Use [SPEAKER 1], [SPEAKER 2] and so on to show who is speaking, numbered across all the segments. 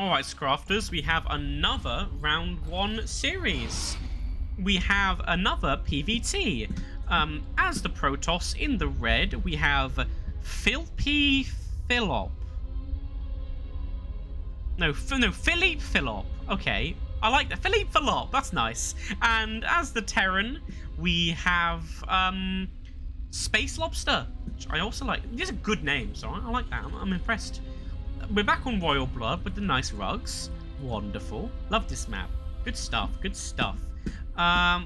[SPEAKER 1] Alright, Scrafters, we have another round 1 series. We have another PvT. As the Protoss in the red, we have PhileepFilop. No, PhileepFilop. Okay, I like that. PhileepFilop, that's nice. And as the Terran, we have spacelobster, which I also like. These are good names, alright? I like that. I'm impressed. We're back on Royal Blood with the nice rugs. Wonderful. Love this map. Good stuff. Good stuff.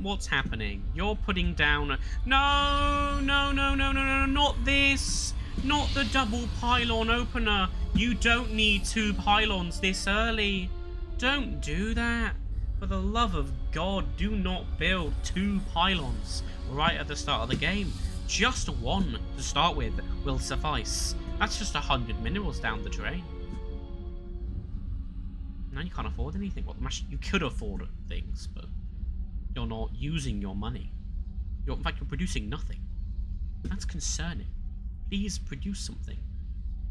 [SPEAKER 1] What's happening? You're putting down... No, not this. Not the double pylon opener. You don't need 2 pylons this early. Don't do that. For the love of God, do not build 2 pylons right at the start of the game. Just 1 to start with will suffice. That's just 100 minerals down the drain. Now you can't afford anything. Well, you could afford things, but you're not using your money. In fact, you're producing nothing. That's concerning. Please produce something.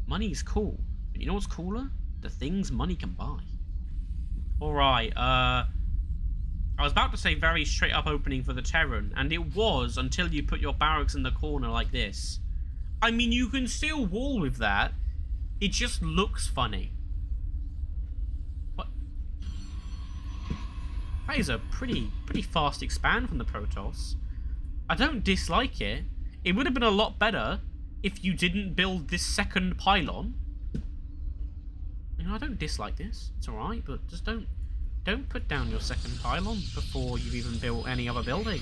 [SPEAKER 1] Money is cool, but you know what's cooler? The things money can buy. Alright, I was about to say very straight up opening for the Terran, and it was until you put your barracks in the corner like this. I mean, you can still wall with that. It just looks funny. What? That is a pretty fast expand from the Protoss. I don't dislike it. It would have been a lot better if you didn't build this second pylon. You know, I don't dislike this. It's alright, but just don't put down your second pylon before you've even built any other building.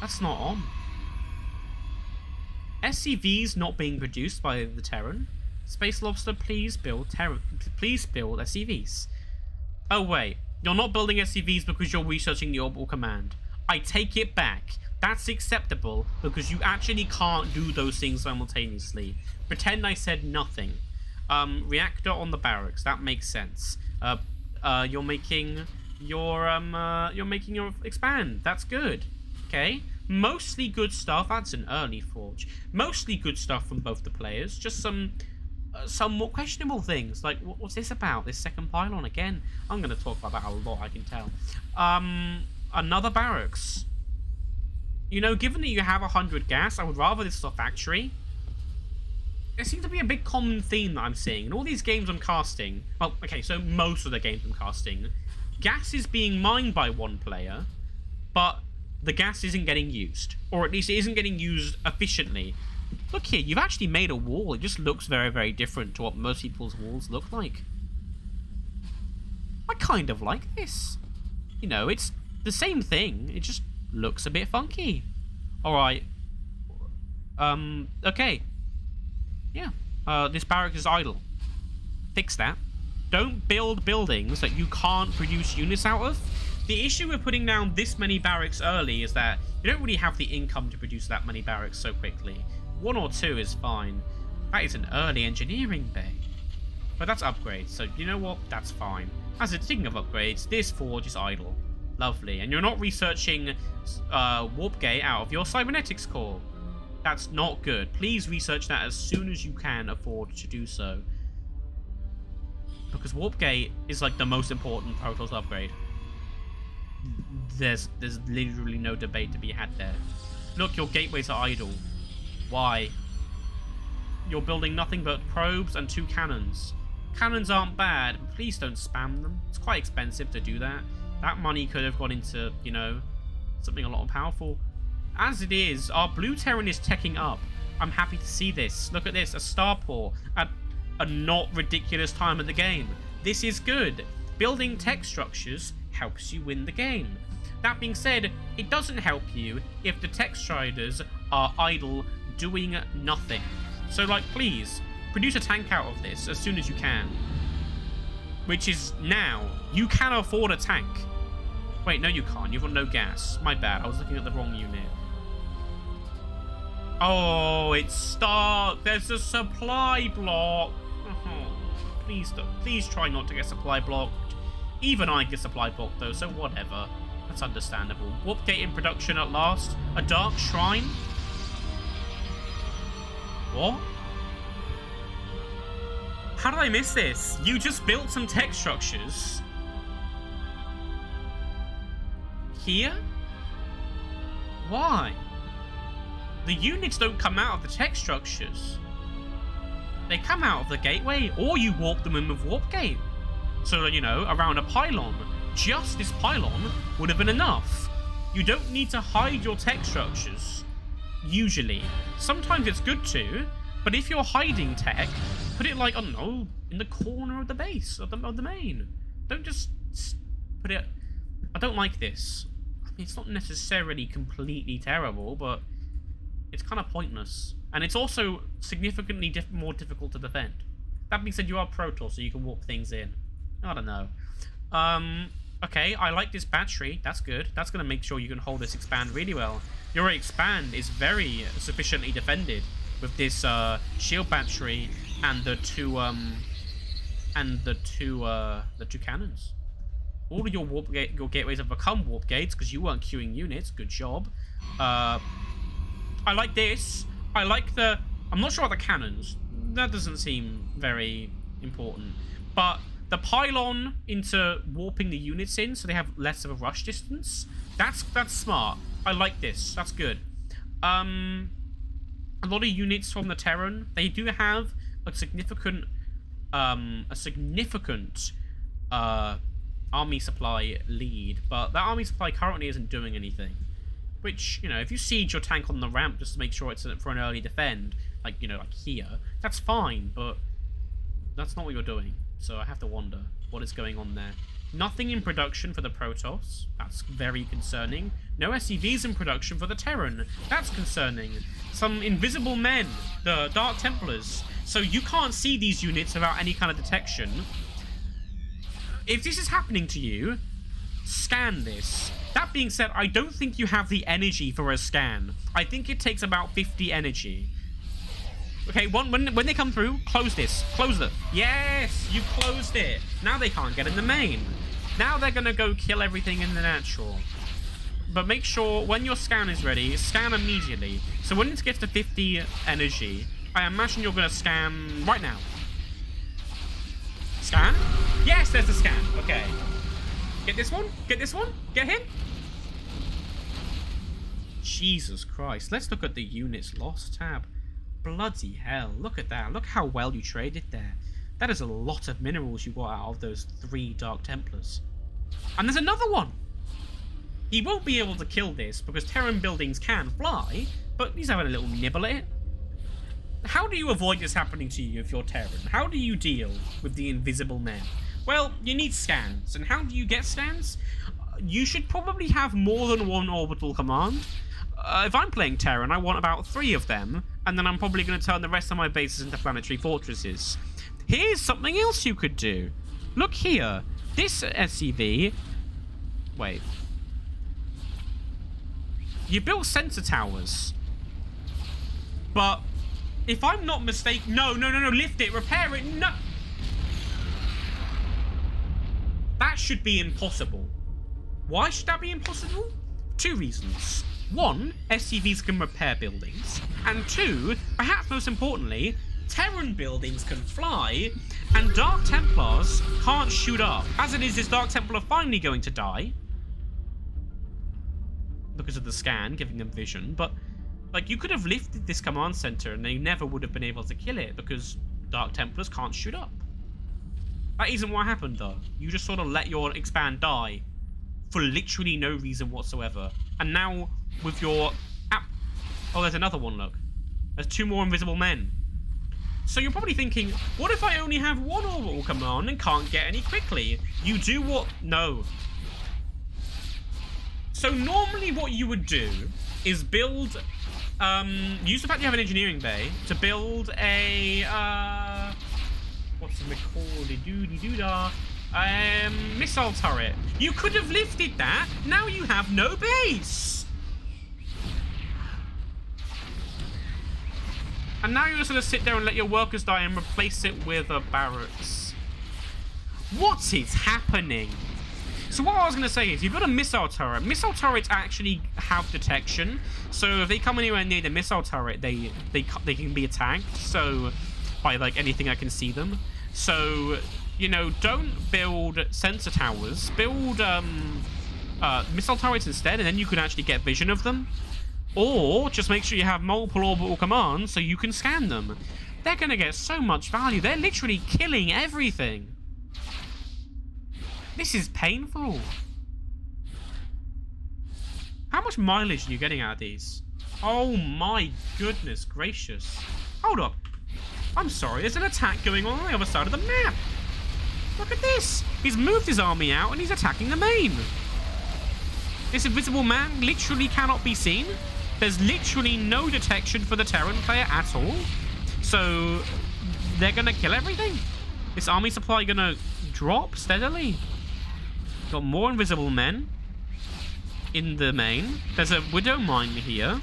[SPEAKER 1] That's not on. SCVs not being produced by the Terran. spacelobster, please build SCVs. Oh wait, you're not building SCVs because you're researching the orbital command. I take it back. That's acceptable because you actually can't do those things simultaneously. Pretend I said nothing. Reactor on the barracks. That makes sense. You're making your expand. That's good. Okay. Mostly good stuff. That's an early forge. Mostly good stuff from both the players. Just some more questionable things. Like, what's this about? This second pylon again? I'm going to talk about that a lot, I can tell. Another barracks. You know, given that you have 100 gas, I would rather this was a factory. There seems to be a big common theme that I'm seeing. In all these games I'm casting... Well, okay, so most of the games I'm casting, gas is being mined by one player, but the gas isn't getting used. Or at least it isn't getting used efficiently. Look here, you've actually made a wall. It just looks very, very different to what most people's walls look like. I kind of like this. You know, it's the same thing. It just looks a bit funky. Alright. Okay. Yeah. This barrack is idle. Fix that. Don't build buildings that you can't produce units out of. The issue with putting down this many barracks early is that you don't really have the income to produce that many barracks so quickly. 1 or 2 is fine. That is an early engineering bay. But that's upgrades, so you know what? That's fine. As it's thinking of upgrades, this forge is idle. Lovely. And you're not researching warp gate out of your cybernetics core. That's not good. Please research that as soon as you can afford to do so. Because warp gate is like the most important Protoss upgrade. There's literally no debate to be had there. Look, your gateways are idle. Why? You're building nothing but probes and 2 cannons. Cannons aren't bad, but please don't spam them. It's quite expensive to do that. That money could have gone into, you know, something a lot more powerful. As it is, our blue Terran is teching up. I'm happy to see this. Look at this, a starport at a not ridiculous time of the game. This is good. Building tech structures helps you win the game. That being said, it doesn't help you if the tech striders are idle doing nothing. So, like, please, produce a tank out of this as soon as you can. Which is now. You can afford a tank. Wait, no you can't. You've got no gas. My bad. I was looking at the wrong unit. Oh, it's stuck. There's a supply block. Please try not to get supply blocked. Even I get supply blocked though, so whatever. That's understandable. Warp gate in production at last. A dark shrine? What? How did I miss this? You just built some tech structures. Here? Why? The units don't come out of the tech structures. They come out of the gateway, or you warp them in with warp gate. So, you know, around a pylon. Just this pylon would have been enough. You don't need to hide your tech structures. Usually. Sometimes it's good to, but if you're hiding tech, put it like, I don't know, in the corner of the base, of the main. Don't just put it... I don't like this. I mean, it's not necessarily completely terrible, but it's kind of pointless. And it's also significantly more difficult to defend. That being said, you are Protoss, so you can warp things in. I don't know. Okay, I like this battery. That's good. That's going to make sure you can hold this expand really well. Your expand is very sufficiently defended with this shield battery and the two cannons. All of your gateways have become warp gates because you weren't queuing units. Good job. I like this. I like the... I'm not sure about the cannons. That doesn't seem very important. But the pylon into warping the units in so they have less of a rush distance. That's smart. I like this. That's good. A lot of units from the Terran, they do have a significant army supply lead, but that army supply currently isn't doing anything. Which, you know, if you siege your tank on the ramp just to make sure it's for an early defend, like, you know, like here, that's fine, but that's not what you're doing. So I have to wonder what is going on there. Nothing in production for the Protoss. That's very concerning. No SCVs in production for the Terran. That's concerning. Some invisible men, the Dark Templars. So you can't see these units without any kind of detection. If this is happening to you, scan this. That being said, I don't think you have the energy for a scan. I think it takes about 50 energy. Okay, when they come through, close this. Close it. Yes, you closed it. Now they can't get in the main. Now they're going to go kill everything in the natural. But make sure when your scan is ready, scan immediately. So when it gets to 50 energy, I imagine you're going to scan right now. Scan? Yes, there's the scan. Okay. Get this one. Get this one. Get him. Jesus Christ. Let's look at the units lost tab. Bloody hell. Look at that. Look how well you traded there. That is a lot of minerals you got out of those 3 Dark Templars. And there's another one. He won't be able to kill this because Terran buildings can fly, but he's having a little nibble at it. How do you avoid this happening to you if you're Terran? How do you deal with the invisible men? Well, you need scans. And how do you get scans? You should probably have more than one orbital command. If I'm playing Terran, I want about 3 of them, and then I'm probably going to turn the rest of my bases into planetary fortresses. Here's something else you could do. Look here. This SCV... Wait. You built sensor towers. But, if I'm not mistaken... No, lift it, repair it, no... That should be impossible. Why should that be impossible? 2 reasons. 1, SCVs can repair buildings. And 2, perhaps most importantly, Terran buildings can fly, and Dark Templars can't shoot up. As it is, this Dark Templar finally going to die. Because of the scan, giving them vision. But, like, you could have lifted this command center and they never would have been able to kill it because Dark Templars can't shoot up. That isn't what happened, though. You just sort of let your expand die for literally no reason whatsoever. And now, with your... Oh, there's another one, look. There's 2 more invisible men. So you're probably thinking, what if I only have 1 orbital command and can't get any quickly? You do what... No. So normally what you would do is build... use the fact you have an engineering bay to build a... what's it called? Doody-doo-dah. Missile turret. You could have lifted that. Now you have no base. And now you're just going to sit there and let your workers die and replace it with a barracks. What is happening? So what I was going to say is, you've got a missile turret. Missile turrets actually have detection. So if they come anywhere near the missile turret, they can be attacked. So by like anything I can see them. So, you know, don't build sensor towers. Build missile turrets instead, and then you can actually get vision of them. Or just make sure you have multiple orbital commands so you can scan them. They're going to get so much value. They're literally killing everything. This is painful. How much mileage are you getting out of these? Oh my goodness gracious. Hold up. I'm sorry, there's an attack going on the other side of the map. Look at this. He's moved his army out and he's attacking the main. This invisible man literally cannot be seen. There's literally no detection for the Terran player at all. So they're going to kill everything. This army supply going to drop steadily. Got more invisible men in the main. There's a widow mine here.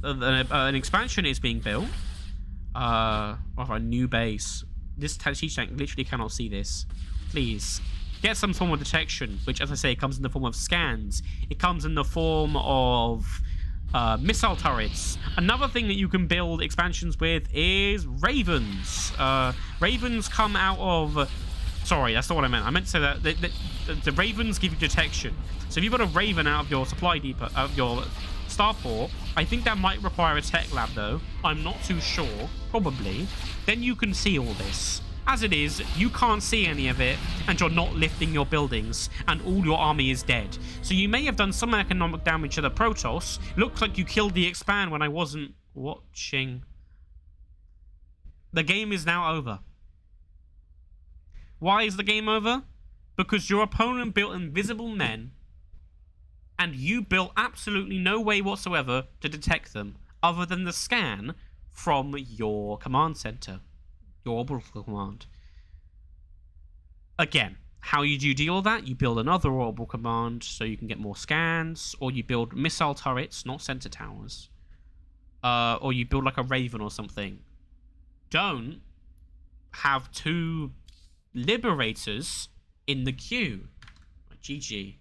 [SPEAKER 1] An expansion is being built of a new base. This siege tank literally cannot see this. Please get some form of detection, which, as I say, comes in the form of scans. It comes in the form of missile turrets. Another thing that you can build expansions with is ravens. Ravens come out of... Sorry, that's not what I meant. I meant to say that the ravens give you detection. So if you've got a raven out of your supply depot, out of your starport, I think that might require a tech lab, though. I'm not too sure. Probably. Then you can see all this. As it is, you can't see any of it, and you're not lifting your buildings, and all your army is dead. So you may have done some economic damage to the Protoss. Looks like you killed the Expand when I wasn't watching. The game is now over. Why is the game over? Because your opponent built invisible men, and you built absolutely no way whatsoever to detect them, other than the scan from your command center. Your orbital command. Again, how do you deal with that? You build another orbital command so you can get more scans, or you build missile turrets, not sensor towers, or you build like a Raven or something. Don't have two Liberators in the queue. GG.